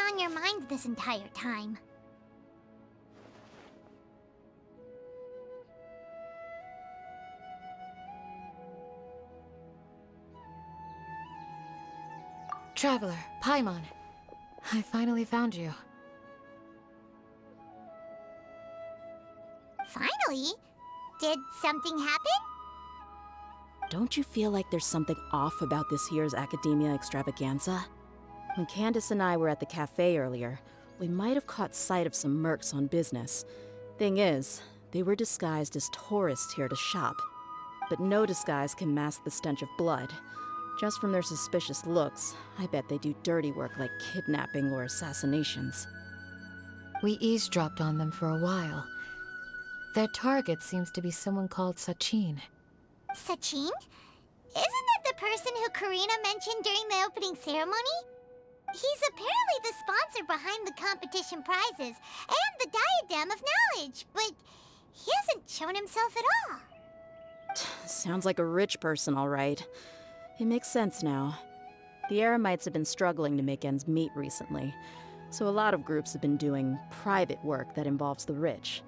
on your mind this entire time? Traveler, Paimon. I finally found you. Finally? Did something happen? Don't you feel like there's something off about this year's Academia Extravaganza? When Candace and I were at the cafe earlier, we might have caught sight of some mercs on business. Thing is, they were disguised as tourists here to shop. But no disguise can mask the stench of blood. Just from their suspicious looks, I bet they do dirty work like kidnapping or assassinations. We eavesdropped on them for a while. Their target seems to be someone called Sachin. Sachin? Isn't that the person who Karina mentioned during the opening ceremony? He's apparently the sponsor behind the competition prizes and the Diadem of Knowledge, but he hasn't shown himself at all. Sounds like a rich person, all right. It makes sense now. The Eremites have been struggling to make ends meet recently, so a lot of groups have been doing private work that involves the rich.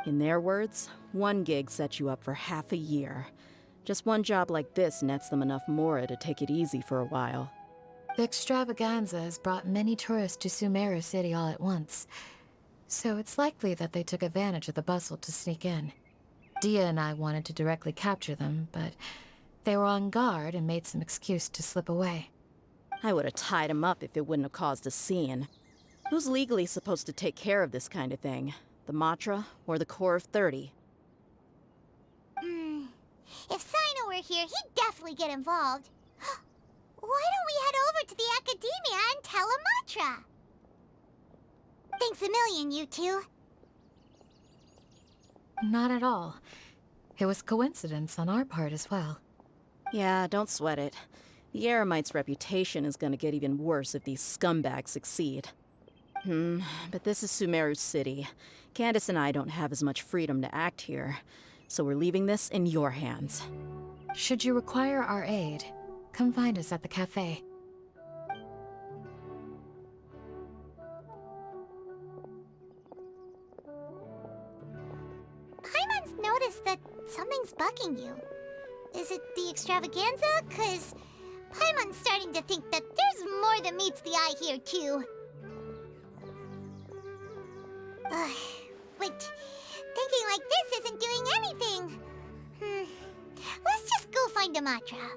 In their words, one gig sets you up for half a year. Just one job like this nets them enough mora to take it easy for a while. The extravaganza has brought many tourists to Sumeru City all at once, so it's likely that they took advantage of the bustle to sneak in. Dia and I wanted to directly capture them, but they were on guard and made some excuse to slip away. I would have tied him up if it wouldn't have caused a scene. Who's legally supposed to take care of this kind of thing? The Matra or the Corps of 30? If Sino were here, he'd definitely get involved. Why don't we head over to the Academia and tell Amatra? Thanks a million, you two. Not at all. It was coincidence on our part as well. Yeah, don't sweat it. The Eremites' reputation is gonna get even worse if these scumbags succeed. But this is Sumeru City. Candace and I don't have as much freedom to act here, so we're leaving this in your hands. Should you require our aid, come find us at the cafe. Paimon's noticed that something's bugging you. Is it the extravaganza? 'Cause Paimon's starting to think that there's more than meets the eye here, too. But thinking like this isn't doing anything. Let's just go find Amatra.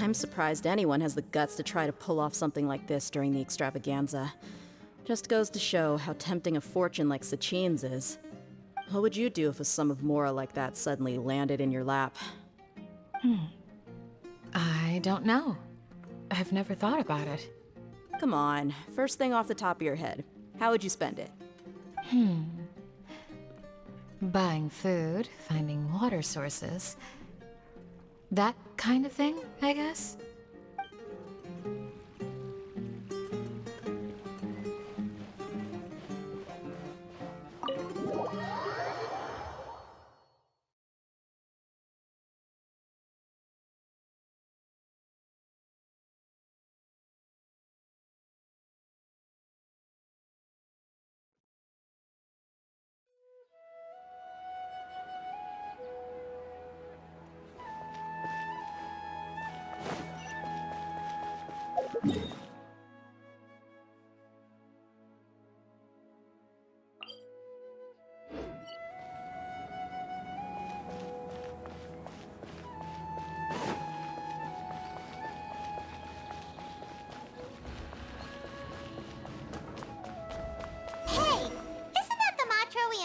I'm surprised anyone has the guts to try to pull off something like this during the extravaganza. Just goes to show how tempting a fortune like Sachin's is. What would you do if a sum of mora like that suddenly landed in your lap? I don't know. I've never thought about it. Come on, first thing off the top of your head. How would you spend it? Buying food, finding water sources. That kind of thing, I guess?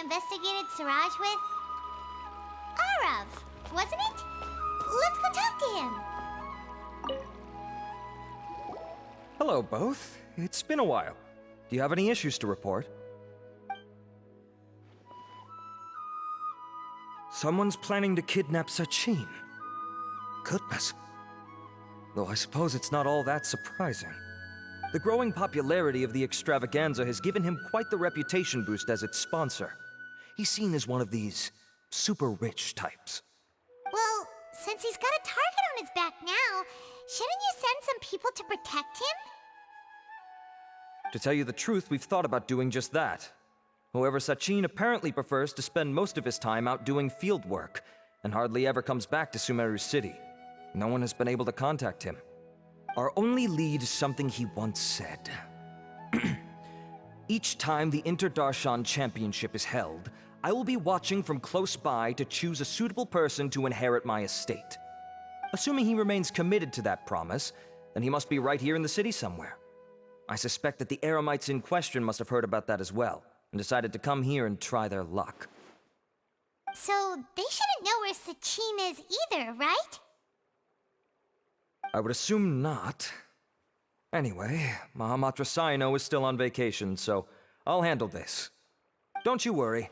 investigated Siraj with? Arav, wasn't it? Let's go talk to him. Hello, both. It's been a while. Do you have any issues to report? Someone's planning to kidnap Sachin. Goodness. Though I suppose it's not all that surprising. The growing popularity of the extravaganza has given him quite the reputation boost as its sponsor. He's seen as one of these super rich types. Well, since he's got a target on his back now, shouldn't you send some people to protect him? To tell you the truth, we've thought about doing just that. However, Sachin apparently prefers to spend most of his time out doing field work, and hardly ever comes back to Sumeru City. No one has been able to contact him. Our only lead is something he once said. Each time the Inter-Darshan Championship is held, I will be watching from close by to choose a suitable person to inherit my estate. Assuming he remains committed to that promise, then he must be right here in the city somewhere. I suspect that the Eremites in question must have heard about that as well, and decided to come here and try their luck. So they shouldn't know where Sachin is either, right? I would assume not. Anyway, Mahamatra Saino is still on vacation, so I'll handle this. Don't you worry.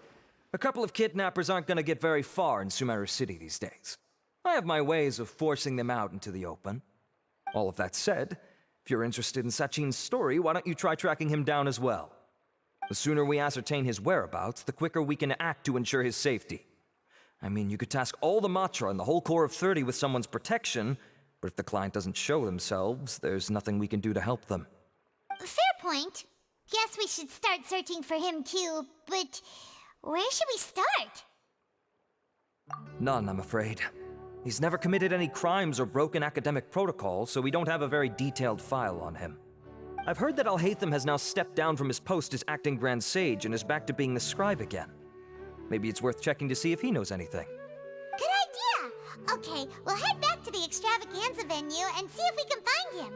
A couple of kidnappers aren't gonna get very far in Sumeru City these days. I have my ways of forcing them out into the open. All of that said, if you're interested in Sachin's story, why don't you try tracking him down as well? The sooner we ascertain his whereabouts, the quicker we can act to ensure his safety. I mean, you could task all the Matra and the whole Corps of 30 with someone's protection, but if the client doesn't show themselves, there's nothing we can do to help them. Fair point. Guess we should start searching for him too, but where should we start? None, I'm afraid. He's never committed any crimes or broken academic protocol, so we don't have a very detailed file on him. I've heard that Alhaitham has now stepped down from his post as acting Grand Sage and is back to being the scribe again. Maybe it's worth checking to see if he knows anything. Good idea! Okay, we'll head back to the extravaganza venue and see if we can find him.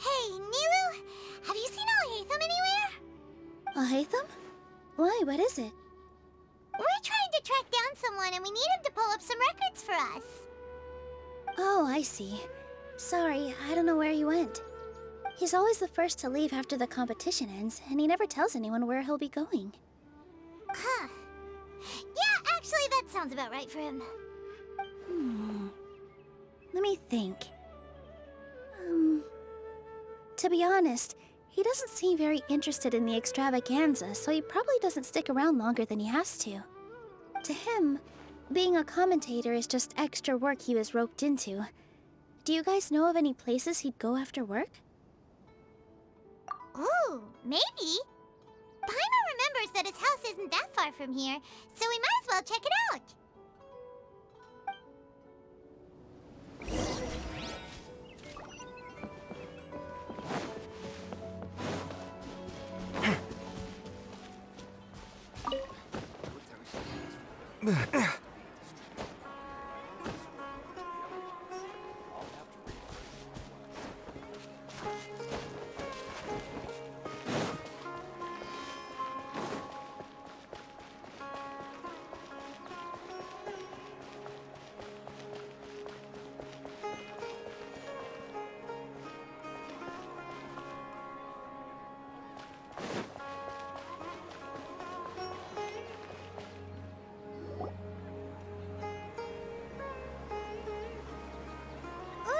Hey, Nilu, have you seen Alhaitham anywhere? Alhaitham? Why, what is it? We're trying to track down someone and we need him to pull up some records for us. Oh, I see. Sorry, I don't know where he went. He's always the first to leave after the competition ends, and he never tells anyone where he'll be going. Huh. Yeah, actually, that sounds about right for him. Let me think. To be honest, he doesn't seem very interested in the extravaganza, so he probably doesn't stick around longer than he has to. To him, being a commentator is just extra work he was roped into. Do you guys know of any places he'd go after work? Ooh, maybe. Paimon remembers that his house isn't that far from here, so we might as well check it out.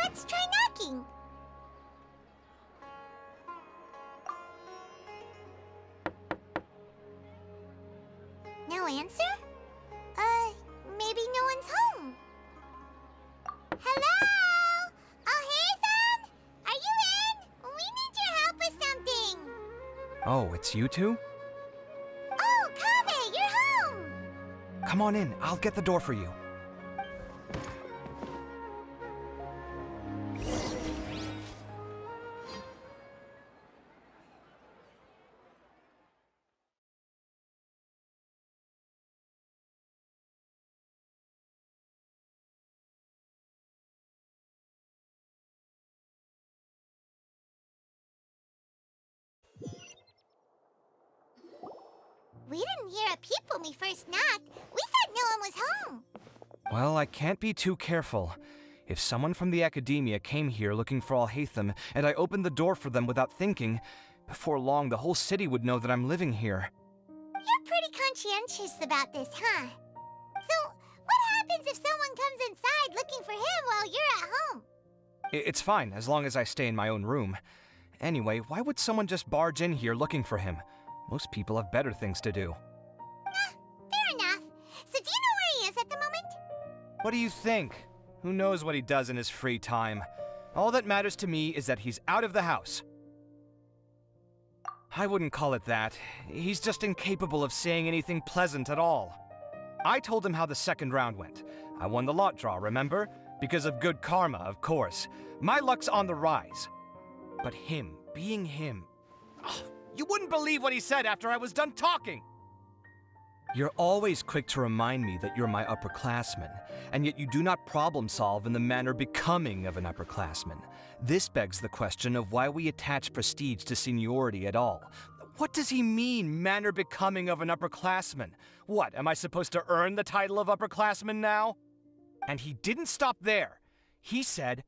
Let's try knocking. No answer? Maybe no one's home. Hello? Alhaitham? Are you in? We need your help with something. Oh, it's you two? Oh, Kaveh, you're home! Come on in, I'll get the door for you. We didn't hear a peep when we first knocked. We thought no one was home. Well, I can't be too careful. If someone from the academia came here looking for Alhaitham, and I opened the door for them without thinking, before long the whole city would know that I'm living here. You're pretty conscientious about this, huh? So, what happens if someone comes inside looking for him while you're at home? It's fine, as long as I stay in my own room. Anyway, why would someone just barge in here looking for him? Most people have better things to do. Fair enough. So do you know where he is at the moment? What do you think? Who knows what he does in his free time? All that matters to me is that he's out of the house. I wouldn't call it that. He's just incapable of saying anything pleasant at all. I told him how the second round went. I won the lot draw, remember? Because of good karma, of course. My luck's on the rise. But him, being him... Oh, you wouldn't believe what he said after I was done talking! You're always quick to remind me that you're my upperclassman, and yet you do not problem solve in the manner becoming of an upperclassman. This begs the question of why we attach prestige to seniority at all. What does he mean, manner becoming of an upperclassman? What, am I supposed to earn the title of upperclassman now? And he didn't stop there. He said,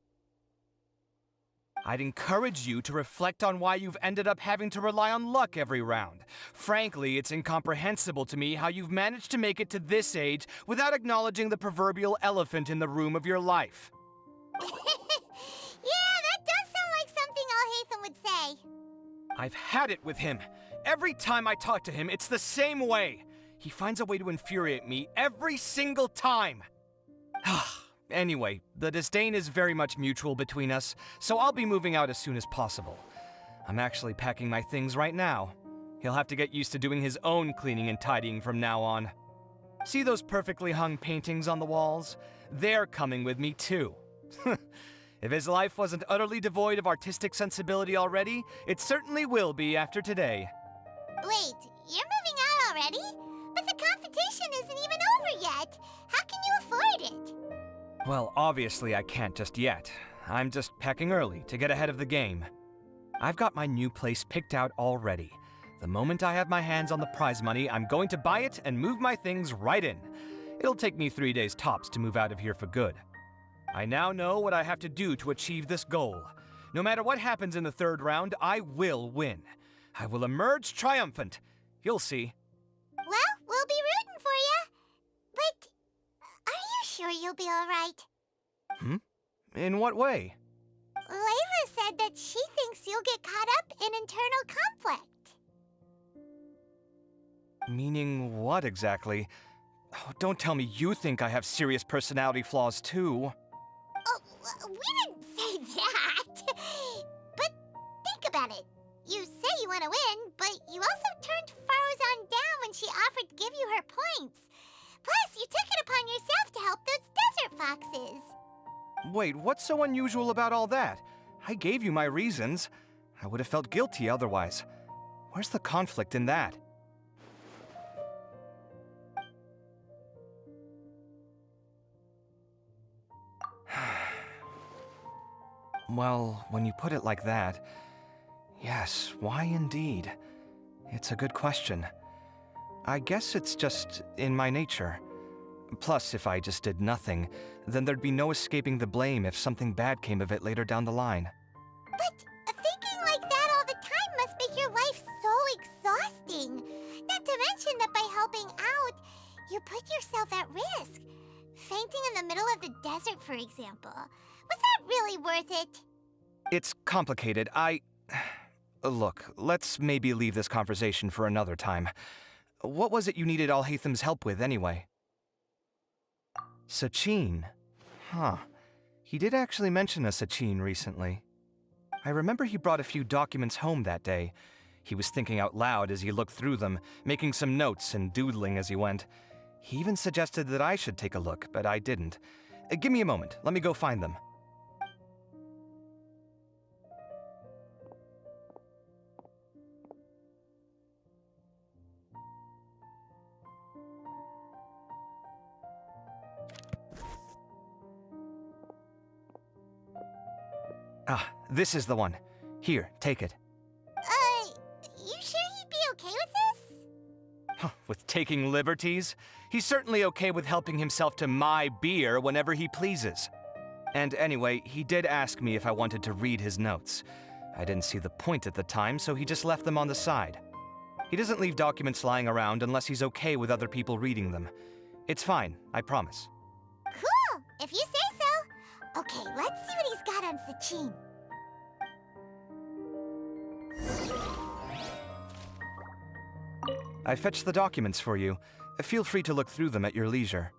I'd encourage you to reflect on why you've ended up having to rely on luck every round. Frankly, it's incomprehensible to me how you've managed to make it to this age without acknowledging the proverbial elephant in the room of your life. Yeah, that does sound like something Alhaitham would say. I've had it with him. Every time I talk to him, it's the same way. He finds a way to infuriate me every single time. Anyway, the disdain is very much mutual between us, so I'll be moving out as soon as possible. I'm actually packing my things right now. He'll have to get used to doing his own cleaning and tidying from now on. See those perfectly hung paintings on the walls? They're coming with me too. If his life wasn't utterly devoid of artistic sensibility already, it certainly will be after today. Wait, you're moving out already? But the competition isn't even over yet. How can you afford it? Well, obviously I can't just yet. I'm just packing early to get ahead of the game. I've got my new place picked out already. The moment I have my hands on the prize money, I'm going to buy it and move my things right in. It'll take me 3 days tops to move out of here for good. I now know what I have to do to achieve this goal. No matter what happens in the third round, I will win. I will emerge triumphant. You'll see. Well, we'll be rooting for you. But are you sure you'll be all right? In what way? Layla said that she thinks you'll get caught up in internal conflict. Meaning what exactly? Oh, don't tell me you think I have serious personality flaws too. Oh, we didn't say that. But think about it. You say you want to win, but you also turned Faruzan down when she offered to give you her points. Plus, you took it upon yourself to help those desert foxes. Wait, what's so unusual about all that? I gave you my reasons. I would have felt guilty otherwise. Where's the conflict in that? Well, when you put it like that, yes, why indeed? It's a good question. I guess it's just in my nature. Plus, if I just did nothing, then there'd be no escaping the blame if something bad came of it later down the line. But thinking like that all the time must make your life so exhausting. Not to mention that by helping out, you put yourself at risk. Fainting in the middle of the desert, for example. Was that really worth it? It's complicated. Look, let's maybe leave this conversation for another time. What was it you needed Alhaitham's help with, anyway? Sachin. Huh. He did actually mention a Sachin recently. I remember he brought a few documents home that day. He was thinking out loud as he looked through them, making some notes and doodling as he went. He even suggested that I should take a look, but I didn't. Give me a moment. Let me go find them. Ah, this is the one. Here, take it. You sure he'd be okay with this? With taking liberties? He's certainly okay with helping himself to my beer whenever he pleases. And anyway, he did ask me if I wanted to read his notes. I didn't see the point at the time, so he just left them on the side. He doesn't leave documents lying around unless he's okay with other people reading them. It's fine, I promise. Cool, if you say so. Okay, let's see what he's got on Sachin. I fetched the documents for you. Feel free to look through them at your leisure.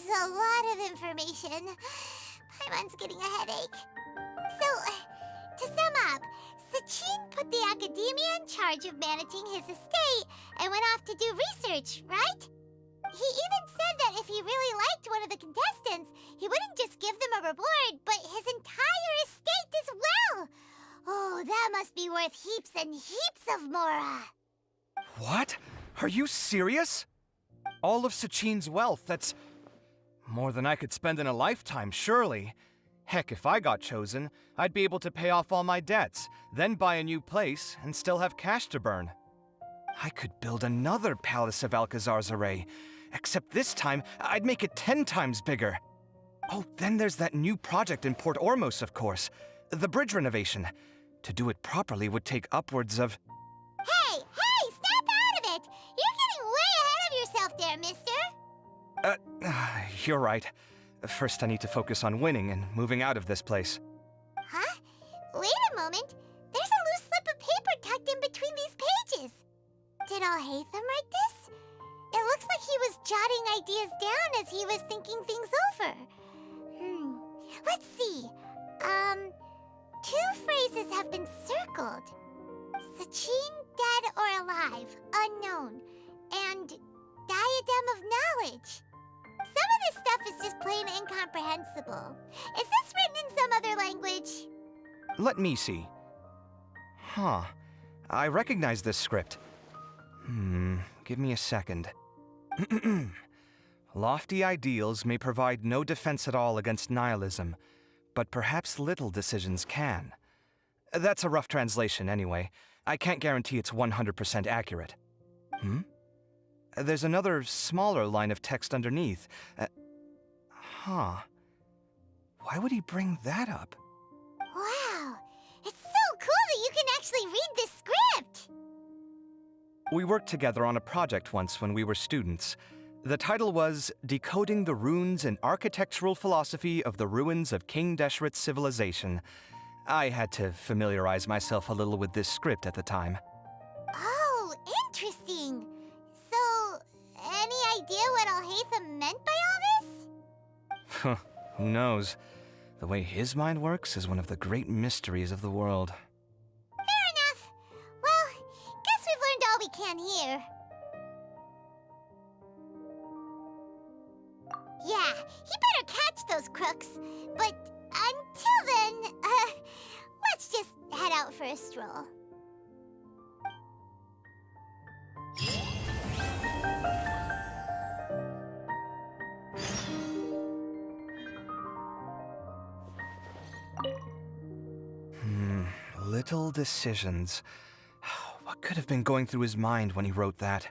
A lot of information. Paimon's getting a headache. So, to sum up, Sachin put the academia in charge of managing his estate and went off to do research, right? He even said that if he really liked one of the contestants, he wouldn't just give them a reward, but his entire estate as well. Oh, that must be worth heaps and heaps of mora. What? Are you serious? All of Sachin's wealth, that's more than I could spend in a lifetime, surely. Heck, if I got chosen, I'd be able to pay off all my debts, then buy a new place, and still have cash to burn. I could build another Palace of Alcazar's array, except this time, I'd make it 10 times bigger. Oh, then there's that new project in Port Ormos, of course. The bridge renovation. To do it properly would take upwards of... Hey, snap out of it! You're getting way ahead of yourself there, mister! You're right. First, I need to focus on winning and moving out of this place. Huh? Wait a moment. There's a loose slip of paper tucked in between these pages. Did Alhaitham write this? It looks like he was jotting ideas down as he was thinking things over. Let's see. Two phrases have been circled. Sachin, dead or alive, unknown, and diadem of knowledge. Some of this stuff is just plain incomprehensible. Is this written in some other language? Let me see. Huh. I recognize this script. Give me a second. Lofty ideals may provide no defense at all against nihilism, but perhaps little decisions can. That's a rough translation, anyway. I can't guarantee it's 100% accurate. There's another smaller line of text underneath. Why would he bring that up? Wow, it's so cool that you can actually read this script! We worked together on a project once when we were students. The title was Decoding the Runes and Architectural Philosophy of the Ruins of King Deshret's Civilization. I had to familiarize myself a little with this script at the time. Oh, interesting. So, any idea what Alhaitham meant by all this? Who knows? The way his mind works is one of the great mysteries of the world. Fair enough. Well, guess we've learned all we can here. Yeah, he better catch those crooks. But until then, let's just head out for a stroll. Little decisions. What could have been going through his mind when he wrote that?